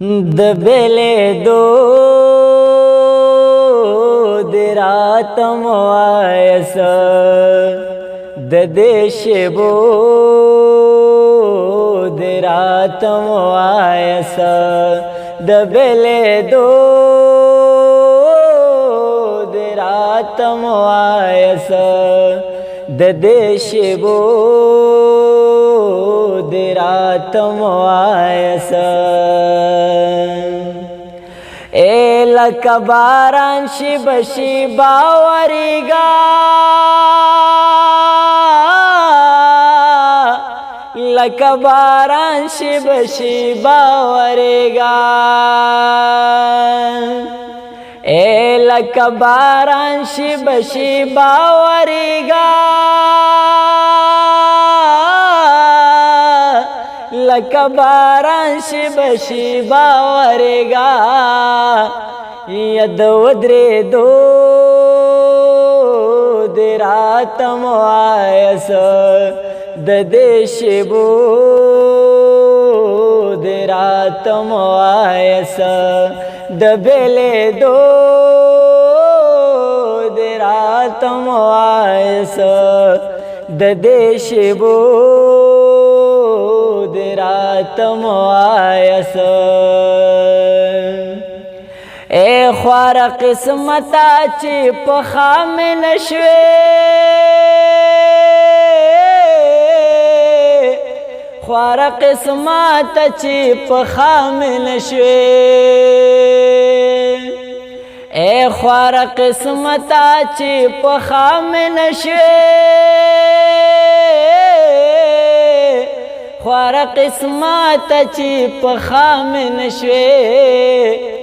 د بیلې دو د راتم وایس د دې شیبو د راتم وایس د بیلې دو د راتم وایس د دې شیبو د راتم وایس اے لکه باران شیبه شیبه وریږه لکه باران شیبه شیبه وریږه اے لکه باران شیبه شیبه وریږه لکه باران شیبه شیبه وریږه ید ودرېدو د راتم وایس د دې شیبو د راتم وایس د بیلېدو د راتم وایس د دې شیبو د راتم وایس اے خوار قسمتا چې په خام نشوې خوار قسمتا چې په خام نشوې اے خوار قسمتا چې په خام نشوې خوار قسمتا چې په خام نشوې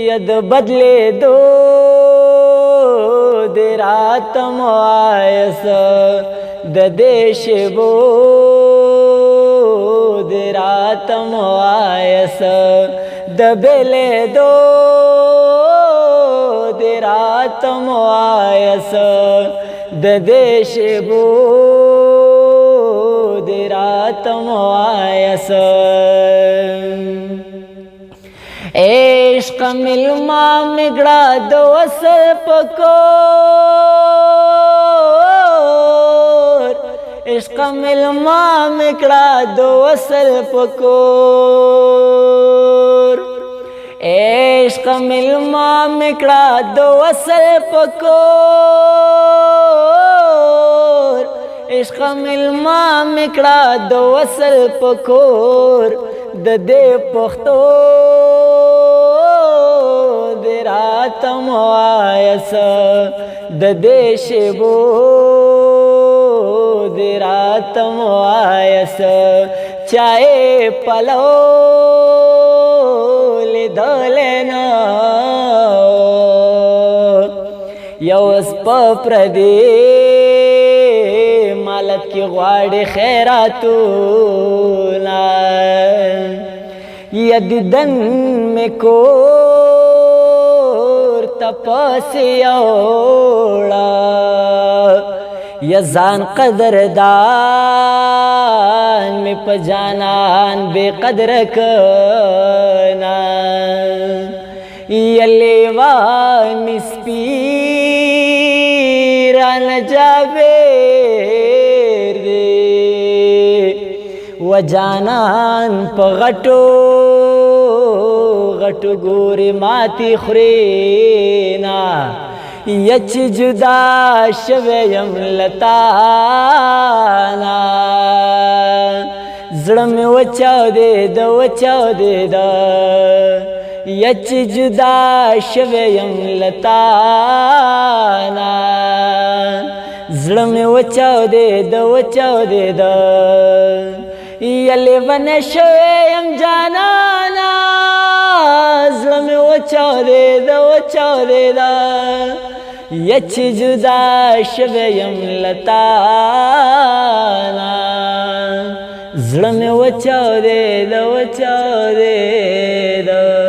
ید بدلېدو د راتم وایس د دې شیبو د راتم وایس د بیلېدو د راتم وایس د دې شیبو د راتم وایس عشق ملما مگڑا دو وصل پکور عشق ملما مگڑا دو وصل پکور عشق ملما مگڑا دو وصل پکور عشق ملما مگڑا دو وصل پکور د دې پښتو د راتم وایس د دې شیبو د راتم وایس چای پلو لیدلې نه یو سپه پردې مالت کی غواړي خیراتونه یا دیدن میں کور تپاس یوڑا یا زان قدردان میں پجانان بے قدر کنا یا لیوان مسپیران جابیر دے و جانان پا غٹو غٹو گوری ماتی خورینا یچ جدا شویم لتانا زڑم وچاو دے دا وچاو دے دا یچ جدا شویم لتانا زڑم وچاو دے دا وچاو دے دا یلی بن شویم جانانا زړه مې وچاو دی دا وچاو دی دا یچ جدا شوی یم لتانا زړه مې وچاو دی دا وچاو دی دا